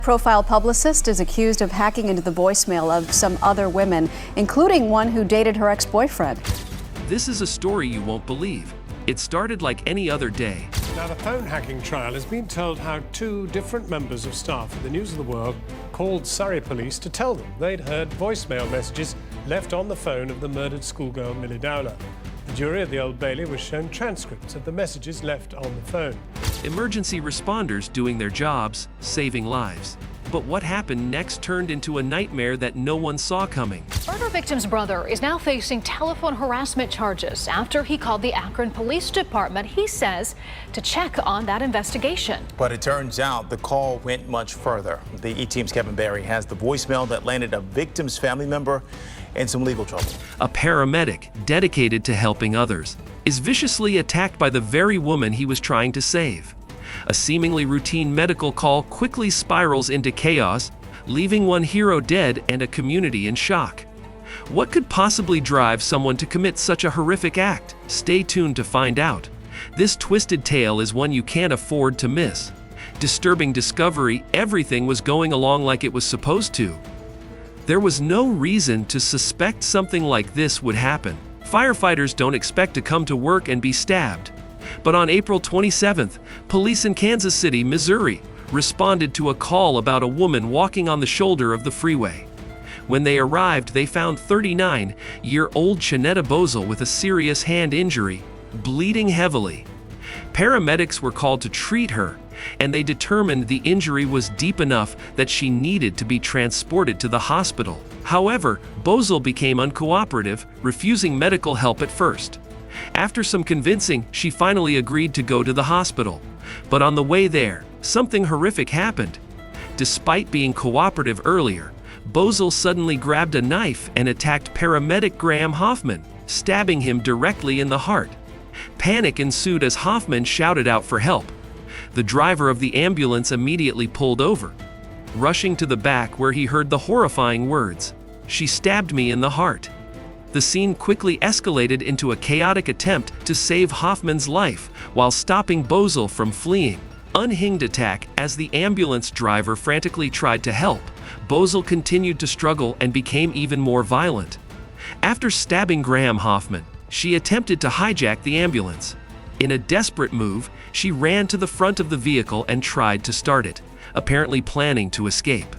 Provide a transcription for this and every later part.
Profile publicist is accused of hacking into the voicemail of some other women, including one who dated her ex-boyfriend. This is a story you won't believe. It started like any other day. Now, the phone hacking trial has been told how two different members of staff at the News of the World called Surrey police to tell them they'd heard voicemail messages left on the phone of the murdered schoolgirl Millie Dowler. The jury at the Old Bailey was shown transcripts of the messages left on the phone. Emergency responders doing their jobs, saving lives. But what happened next turned into a nightmare that no one saw coming. Murder victim's brother is now facing telephone harassment charges after he called the Akron Police Department, he says, to check on that investigation. But it turns out the call went much further. The E-Team's Kevin Barry has the voicemail that landed a victim's family member in some legal trouble. A paramedic dedicated to helping others is viciously attacked by the very woman he was trying to save. A seemingly routine medical call quickly spirals into chaos, leaving one hero dead and a community in shock. What could possibly drive someone to commit such a horrific act? Stay tuned to find out. This twisted tale is one you can't afford to miss. Disturbing discovery, everything was going along like it was supposed to. There was no reason to suspect something like this would happen. Firefighters don't expect to come to work and be stabbed. But on April 27th, police in Kansas City, Missouri, responded to a call about a woman walking on the shoulder of the freeway. When they arrived, they found 39-year-old Shanetta Bozel with a serious hand injury, bleeding heavily. Paramedics were called to treat her, and they determined the injury was deep enough that she needed to be transported to the hospital. However, Bozel became uncooperative, refusing medical help at first. After some convincing, she finally agreed to go to the hospital. But on the way there, something horrific happened. Despite being cooperative earlier, Bozel suddenly grabbed a knife and attacked paramedic Graham Hoffman, stabbing him directly in the heart. Panic ensued as Hoffman shouted out for help. The driver of the ambulance immediately pulled over, rushing to the back where he heard the horrifying words, "She stabbed me in the heart." The scene quickly escalated into a chaotic attempt to save Hoffman's life while stopping Bozel from fleeing. Unhinged attack as the ambulance driver frantically tried to help. Bozel continued to struggle and became even more violent. After stabbing Graham Hoffman, she attempted to hijack the ambulance. In a desperate move, she ran to the front of the vehicle and tried to start it, apparently planning to escape.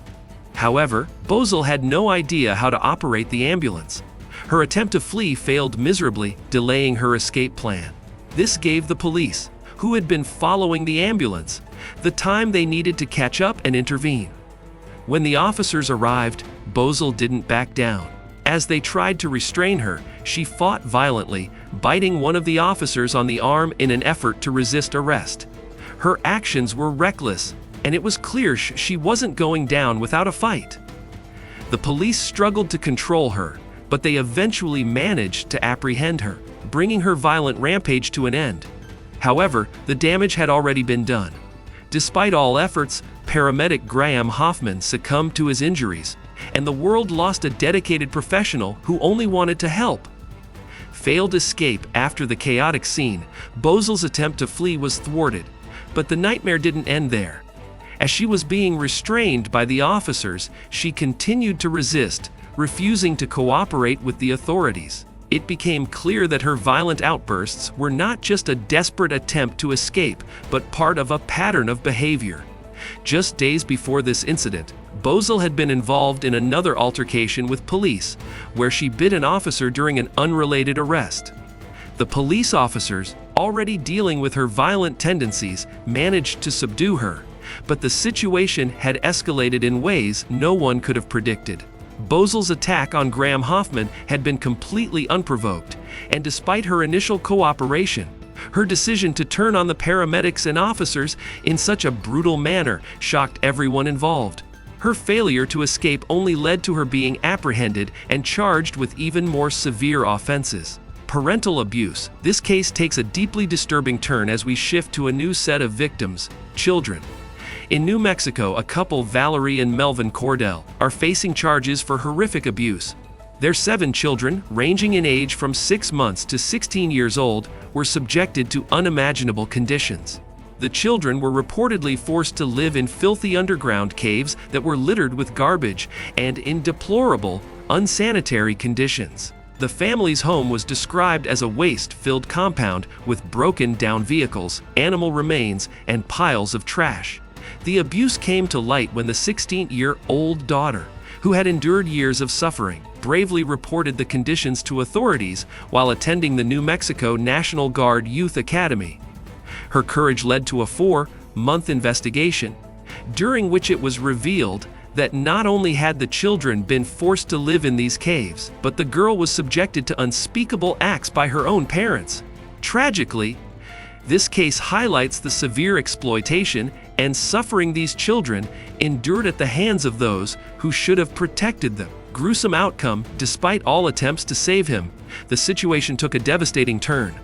However, Bozel had no idea how to operate the ambulance. Her attempt to flee failed miserably, delaying her escape plan. This gave the police, who had been following the ambulance, the time they needed to catch up and intervene. When the officers arrived, Bozel didn't back down. As they tried to restrain her, she fought violently, biting one of the officers on the arm in an effort to resist arrest. Her actions were reckless, and it was clear she wasn't going down without a fight. The police struggled to control her, but they eventually managed to apprehend her, bringing her violent rampage to an end. However, the damage had already been done. Despite all efforts, paramedic Graham Hoffman succumbed to his injuries, and the world lost a dedicated professional who only wanted to help. Failed escape after the chaotic scene, Bozel's attempt to flee was thwarted, but the nightmare didn't end there. As she was being restrained by the officers, she continued to resist, refusing to cooperate with the authorities. It became clear that her violent outbursts were not just a desperate attempt to escape, but part of a pattern of behavior. Just days before this incident, Bozel had been involved in another altercation with police, where she bit an officer during an unrelated arrest. The police officers, already dealing with her violent tendencies, managed to subdue her, but the situation had escalated in ways no one could have predicted. Bozel's attack on Graham Hoffman had been completely unprovoked, and despite her initial cooperation, her decision to turn on the paramedics and officers in such a brutal manner shocked everyone involved. Her failure to escape only led to her being apprehended and charged with even more severe offenses. Parental abuse. This case takes a deeply disturbing turn as we shift to a new set of victims, children. In New Mexico, a couple, Valerie and Melvin Cordell, are facing charges for horrific abuse. Their 7 children, ranging in age from 6 months to 16 years old, were subjected to unimaginable conditions. The children were reportedly forced to live in filthy underground caves that were littered with garbage and in deplorable, unsanitary conditions. The family's home was described as a waste-filled compound with broken-down vehicles, animal remains, and piles of trash. The abuse came to light when the 16-year-old daughter, who had endured years of suffering, bravely reported the conditions to authorities while attending the New Mexico National Guard Youth Academy. Her courage led to a 4-month investigation, during which it was revealed that not only had the children been forced to live in these caves, but the girl was subjected to unspeakable acts by her own parents. Tragically, this case highlights the severe exploitation and suffering these children endured at the hands of those who should have protected them. Gruesome outcome. Despite all attempts to save him, the situation took a devastating turn.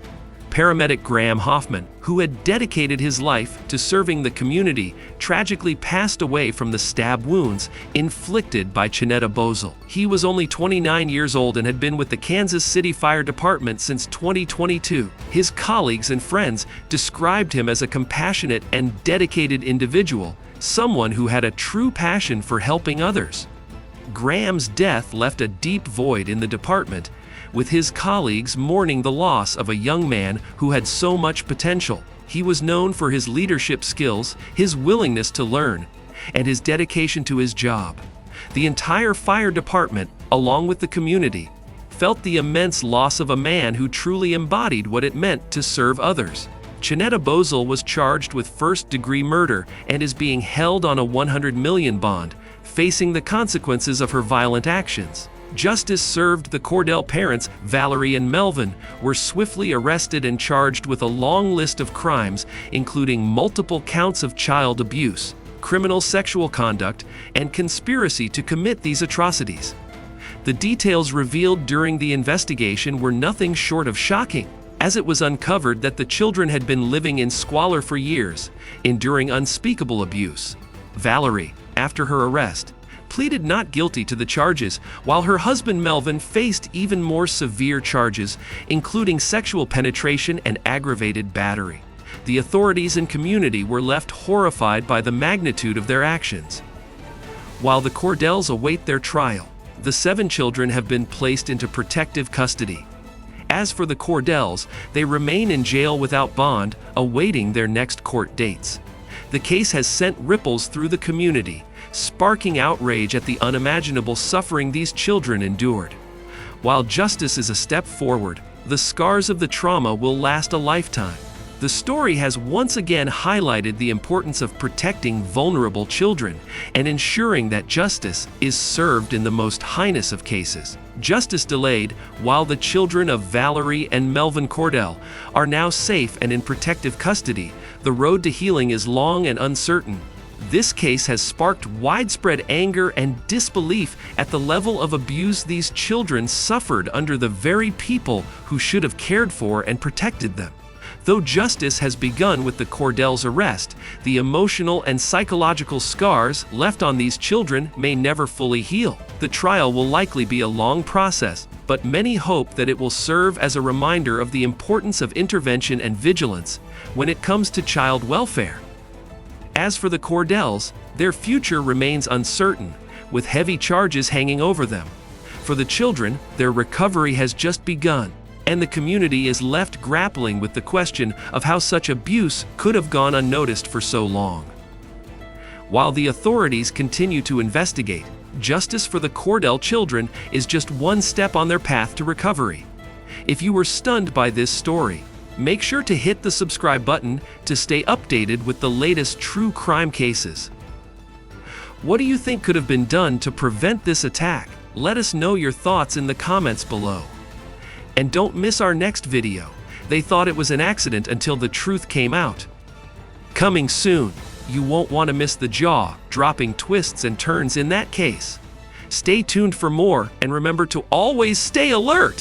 Paramedic Graham Hoffman, who had dedicated his life to serving the community, tragically passed away from the stab wounds inflicted by Chinetta Bozel. He was only 29 years old and had been with the Kansas City Fire Department since 2022. His colleagues and friends described him as a compassionate and dedicated individual, someone who had a true passion for helping others. Graham's death left a deep void in the department, with his colleagues mourning the loss of a young man who had so much potential. He was known for his leadership skills, his willingness to learn, and his dedication to his job. The entire fire department, along with the community, felt the immense loss of a man who truly embodied what it meant to serve others. Chinetta Bozel was charged with first-degree murder and is being held on a $100 million bond, facing the consequences of her violent actions. Justice served. The Cordell parents, Valerie and Melvin, were swiftly arrested and charged with a long list of crimes, including multiple counts of child abuse, criminal sexual conduct, and conspiracy to commit these atrocities. The details revealed during the investigation were nothing short of shocking, as it was uncovered that the children had been living in squalor for years, enduring unspeakable abuse. Valerie, after her arrest, pleaded not guilty to the charges, while her husband Melvin faced even more severe charges, including sexual penetration and aggravated battery. The authorities and community were left horrified by the magnitude of their actions. While the Cordells await their trial, the 7 children have been placed into protective custody. As for the Cordells, they remain in jail without bond, awaiting their next court dates. The case has sent ripples through the community, sparking outrage at the unimaginable suffering these children endured. While justice is a step forward, the scars of the trauma will last a lifetime. The story has once again highlighted the importance of protecting vulnerable children and ensuring that justice is served in the most heinous of cases. Justice delayed. While the children of Valerie and Melvin Cordell are now safe and in protective custody, the road to healing is long and uncertain. This case has sparked widespread anger and disbelief at the level of abuse these children suffered under the very people who should have cared for and protected them. Though justice has begun with the Cordells' arrest, the emotional and psychological scars left on these children may never fully heal. The trial will likely be a long process, but many hope that it will serve as a reminder of the importance of intervention and vigilance when it comes to child welfare. As for the Cordells, their future remains uncertain, with heavy charges hanging over them. For the children, their recovery has just begun, and the community is left grappling with the question of how such abuse could have gone unnoticed for so long. While the authorities continue to investigate, justice for the Cordell children is just one step on their path to recovery. If you were stunned by this story, make sure to hit the subscribe button to stay updated with the latest true crime cases. What do you think could have been done to prevent this attack? Let us know your thoughts in the comments below. And don't miss our next video. They thought it was an accident until the truth came out. Coming soon, you won't want to miss the jaw-dropping twists and turns in that case. Stay tuned for more, and remember to always stay alert!